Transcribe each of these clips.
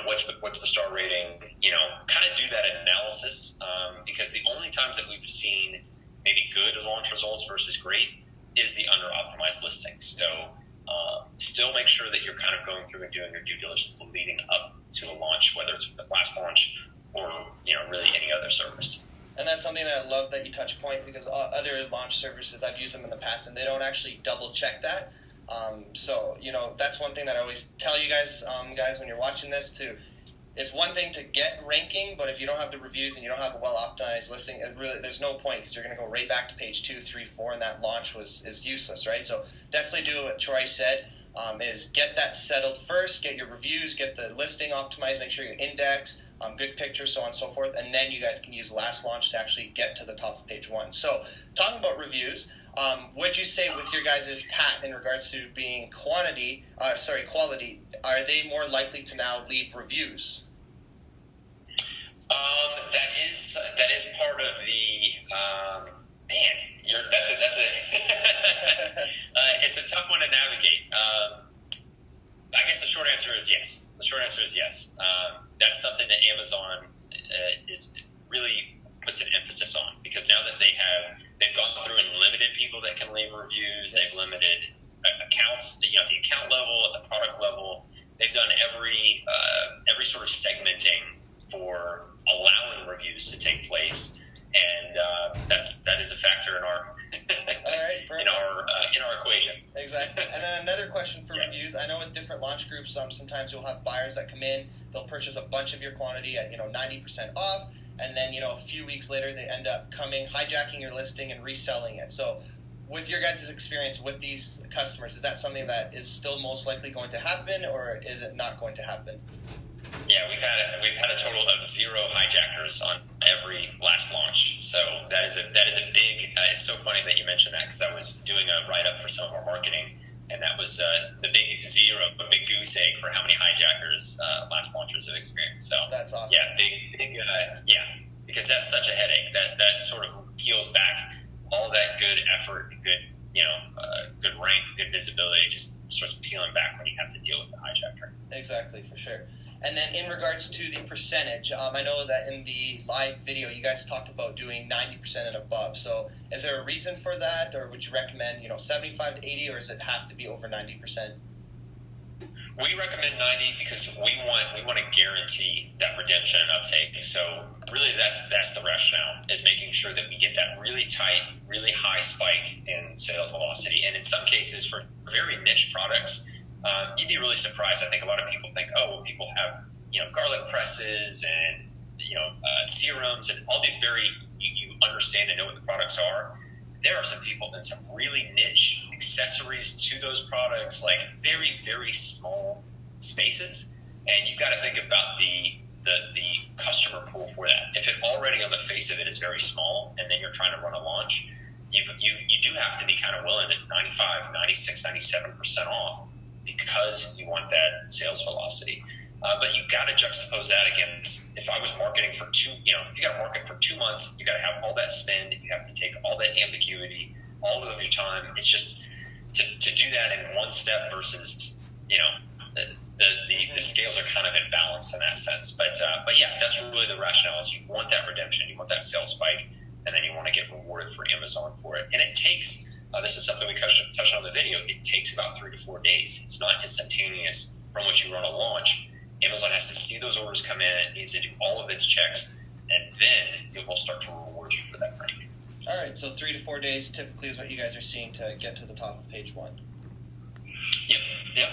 what's the star rating, kind of do that analysis, because the only times that we've seen maybe good launch results versus great is the under optimized listings. So still make sure that you're kind of going through and doing your due diligence leading up to a launch, whether it's the last launch or really any other service. And that's something that I love that you touch point, because other launch services, I've used them in the past, and they don't actually double check that. So that's one thing that I always tell you guys, when you're watching this, it's one thing to get ranking, but if you don't have the reviews and you don't have a well-optimized listing, there's no point, because you're going to go right back to page 2, 3, 4, and that launch is useless, right? So definitely do what Troy said, is get that settled first, get your reviews, get the listing optimized, make sure you index, good pictures, so on and so forth, and then you guys can use last launch to actually get to the top of page 1. So talking about reviews, would you say with your guys' pat in regards to being quality, are they more likely to now leave reviews? That is part of the that's a it's a tough one to navigate. I guess the short answer is yes. That's something that Amazon is really puts an emphasis on, because now that they've gone through and limited people that can leave reviews, they've limited accounts, the account level, at the product level. They've done every sort of segmenting for allowing reviews to take place, and that is a factor in our in our equation. Exactly. And then another question for reviews. I know with different launch groups, sometimes you'll have buyers that come in, they'll purchase a bunch of your quantity at 90% off, and then a few weeks later they end up hijacking your listing and reselling it. So with your guys' experience with these customers, is that something that is still most likely going to happen, or is it not going to happen? Yeah, we've had a total of 0 hijackers on every last launch. So that is a big. It's so funny that you mentioned that, because I was doing a write up for some of our marketing, and that was the big 0, a big goose egg for how many hijackers last launchers have experienced. So that's awesome. Yeah, big. Because that's such a headache. That sort of peels back all that good effort, good rank, good visibility, just starts peeling back when you have to deal with the hijacker. Exactly, for sure. And then in regards to the percentage, I know that in the live video you guys talked about doing 90% and above. So is there a reason for that, or would you recommend 75 to 80, or does it have to be over 90%? We recommend 90 because we want to guarantee that redemption and uptake. So really that's the rationale, is making sure that we get that really tight, really high spike in sales velocity. And in some cases, for very niche products, you'd be really surprised. I think a lot of people think, people have garlic presses and serums and all these you understand and know what the products are. There are some people in some really niche accessories to those products, like very, very small spaces, and you've got to think about the customer pool for that. If it already on the face of it is very small, and then you're trying to run a launch, you do have to be kind of willing at 95, 96, 97% off, because you want that sales velocity. But you've got to juxtapose that against, if I was marketing for if you got to market for 2 months, you got to have all that spend, you have to take all that ambiguity, all of your time. It's just to do that in one step versus, the scales are kind of in balance in that sense. But yeah, that's really the rationale, is you want that redemption, you want that sales spike, and then you want to get rewarded for Amazon for it. And it takes, this is something we touched on in the video, it takes about 3 to 4 days. It's not instantaneous from which you run a launch. Amazon has to see those orders come in, it needs to do all of its checks, and then it will start to reward you for that rank. All right, so 3 to 4 days typically is what you guys are seeing to get to the top of page 1. Yep.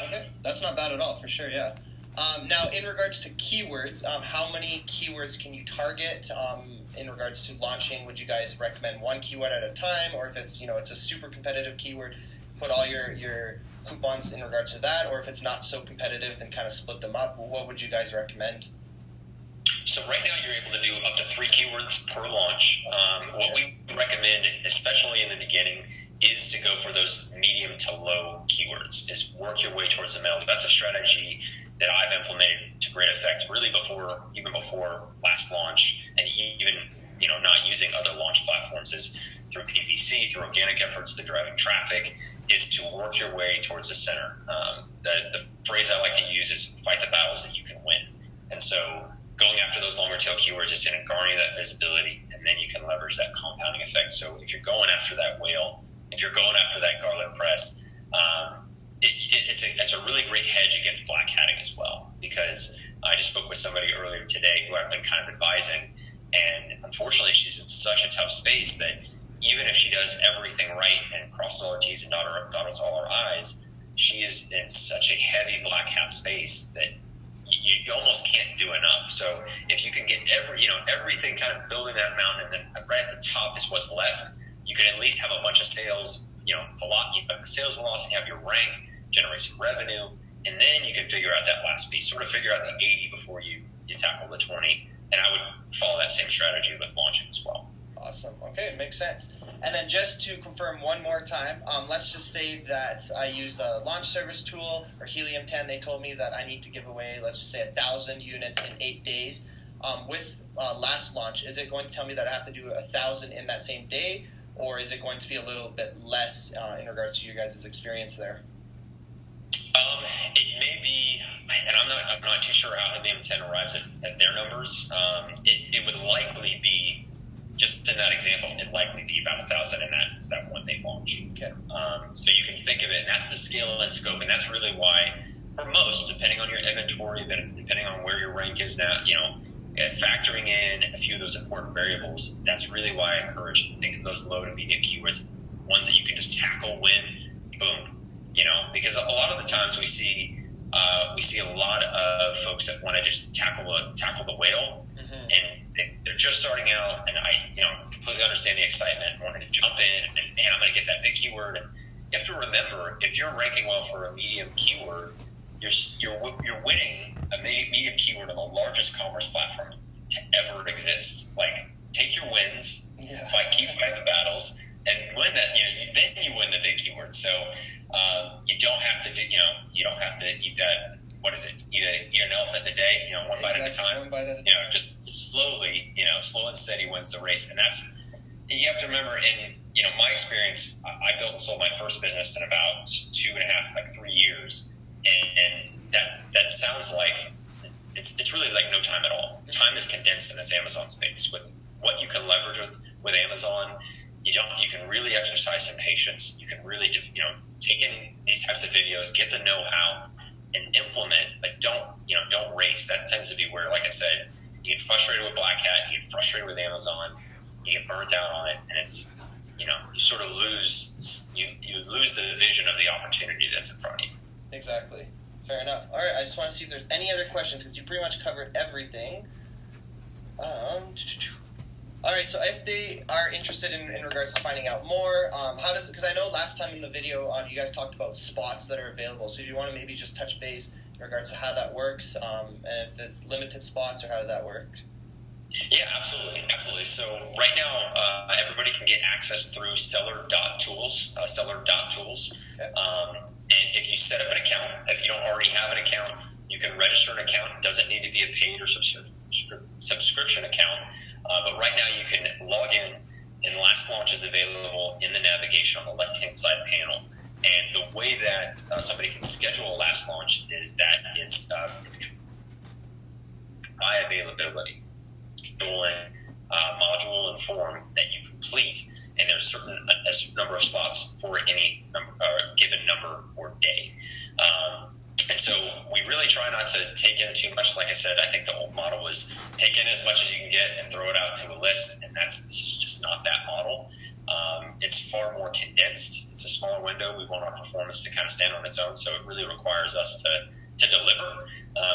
Okay, that's not bad at all, for sure, yeah. Now, in regards to keywords, how many keywords can you target in regards to launching? Would you guys recommend one keyword at a time, or if it's it's a super competitive keyword, put all your coupons in regards to that, or if it's not so competitive, then kind of split them up? What would you guys recommend? So right now you're able to do up to 3 keywords per launch. What we recommend, especially in the beginning, is to go for those medium to low keywords, is work your way towards the middle. That's a strategy that I've implemented to great effect, really even before last launch, and even not using other launch platforms, is through PPC, through organic efforts, the driving traffic, is to work your way towards the center. The phrase I like to use is fight the battles that you can win. So going after those longer tail keywords is going to garner that visibility, and then you can leverage that compounding effect. So if you're going after that whale, if you're going after that garlic press, it's a really great hedge against black hatting as well, because I just spoke with somebody earlier today who I've been kind of advising, and unfortunately she's in such a tough space that even if she does everything right and crosses all her T's and dots all her I's, she is in such a heavy black hat space that you almost can't do enough. So if you can get everything kind of building that mountain, and then right at the top is what's left, you can at least have a bunch of sales, sales velocity, have your rank, generate some revenue, and then you can figure out that last piece, sort of figure out the 80 before you tackle the 20. And I would follow that same strategy with launching as well. Awesome. Okay, makes sense. And then just to confirm one more time, let's just say that I use the launch service tool or Helium 10. They told me that I need to give away, let's just say, 1,000 units in 8 days. With last launch, is it going to tell me that I have to do 1,000 in that same day, or is it going to be a little bit less in regards to you guys' experience there? It may be, and I'm not too sure how Helium 10 arrives at their numbers. It would likely be, just in that example, it'd likely be about 1,000 in that one day launch. Okay. So you can think of it, and that's the scale and scope, and that's really why, for most, depending on your inventory, depending on where your rank is now, factoring in a few of those important variables, that's really why I encourage you to think of those low to medium keywords, ones that you can just tackle, win, boom. Because a lot of the times we see a lot of folks that want to just tackle the whale, mm-hmm. and they're just starting out, and I completely understand the excitement, wanting to jump in, and I'm going to get that big keyword. And you have to remember, if you're ranking well for a medium keyword, you're winning a medium keyword on the largest commerce platform to ever exist. Like, take your wins, keep fighting the battles, and win that. Then you win the big keyword. So you don't have to you don't have to eat that. What is it? Eat an elephant in a day. One bite at a time. One bite at a time. Just slowly. Slow and steady wins the race, and that's, you have to remember. In my experience, I built and sold my first business in about 2.5, 3 years, and that sounds like it's really like no time at all. Time is condensed in this Amazon space. With what you can leverage with Amazon, you can really exercise some patience. You can really take in these types of videos, get the know-how, and implement, but don't race. That tends to be where, like I said, you get frustrated with Black Hat, you get frustrated with Amazon, you get burnt out on it, and it's you sort of lose the vision of the opportunity that's in front of you. Exactly. Fair enough. All right, I just want to see if there's any other questions, because you pretty much covered everything. All right, so if they are interested in regards to finding out more, how does, because I know last time in the video you guys talked about spots that are available, so do you want to maybe just touch base in regards to how that works, and if it's limited spots, or how did that work? Yeah, absolutely. So right now, everybody can get access through seller.tools. Okay. And if you set up an account, if you don't already have an account, you can register an account. It doesn't need to be a paid or subscription account. But right now you can log in, and last launch is available in the navigation on the left-hand side panel. And the way that somebody can schedule a last launch is that it's by availability. It's scheduling module and form that you complete, and there's a certain number of slots for any given number or day. And so we really try not to take in too much. Like I said, I think the old model was take in as much as you can get and throw it out to a list, and this is just not that model. It's far more condensed. It's a smaller window. We want our performance to kind of stand on its own, so it really requires us to deliver.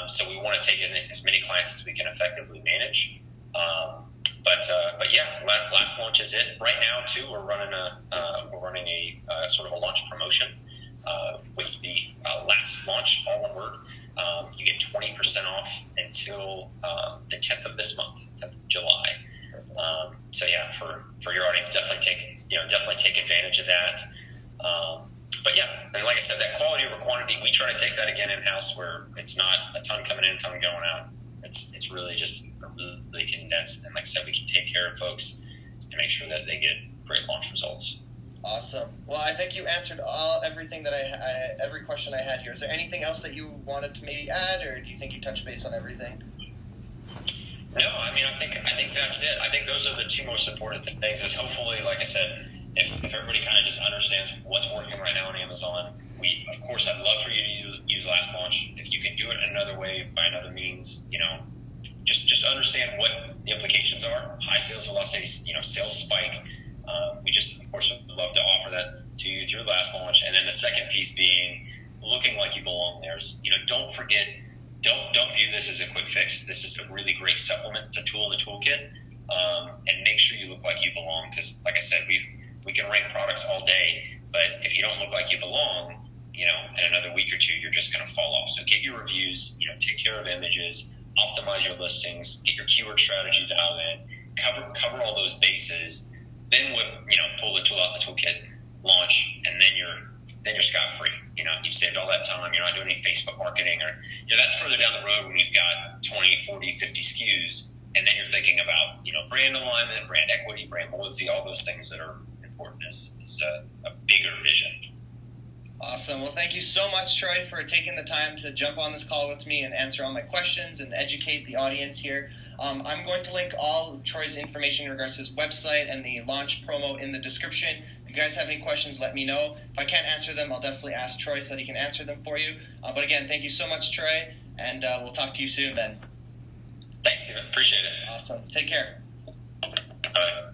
So we want to take in as many clients as we can effectively manage. But yeah, last launch is it. Right now, too, we're running a sort of a launch promotion. With the last launch, all one word, you get 20% off until the 10th of this month, 10th of July. So yeah, for your audience, definitely take advantage of that. But yeah, and like I said, that quality over quantity, we try to take that again in-house, where it's not a ton coming in, a ton going out. It's really just really condensed, and like I said, we can take care of folks and make sure that they get great launch results. Awesome. Well, I think you answered everything that every question I had here. Is there anything else that you wanted to maybe add, or do you think you touched base on everything? No, I mean, I think that's it. I think those are the two most important things. Is hopefully, like I said, if everybody kind of just understands what's working right now on Amazon, of course, I'd love for you to use Last Launch. If you can do it another way, by another means, just understand what the implications are. High sales velocity, sales spike. We just, of course, would love to offer that to you through Last Launch. And then the second piece being looking like you belong. Don't forget. Don't view this as a quick fix. This is a really great supplement. It's a tool in the toolkit, and make sure you look like you belong. Because, like I said, we can rank products all day, but if you don't look like you belong, in another week or two, you're just going to fall off. So get your reviews. Take care of images, optimize your listings, get your keyword strategy dialed in, cover all those bases. Then pull the tool out the toolkit, launch, and then you're scot-free. You've saved all that time. You're not doing any Facebook marketing or, that's further down the road when you've got 20, 40, 50 SKUs. And then you're thinking about, brand alignment, brand equity, brand loyalty, all those things that are important is a bigger vision. Awesome. Well, thank you so much, Troy, for taking the time to jump on this call with me and answer all my questions and educate the audience here. I'm going to link all of Troy's information in regards to his website and the launch promo in the description. If you guys have any questions, let me know. If I can't answer them, I'll definitely ask Troy so that he can answer them for you. But again, thank you so much, Troy, and we'll talk to you soon, Ben. Thanks, Steven. Appreciate it. Awesome. Take care. All right.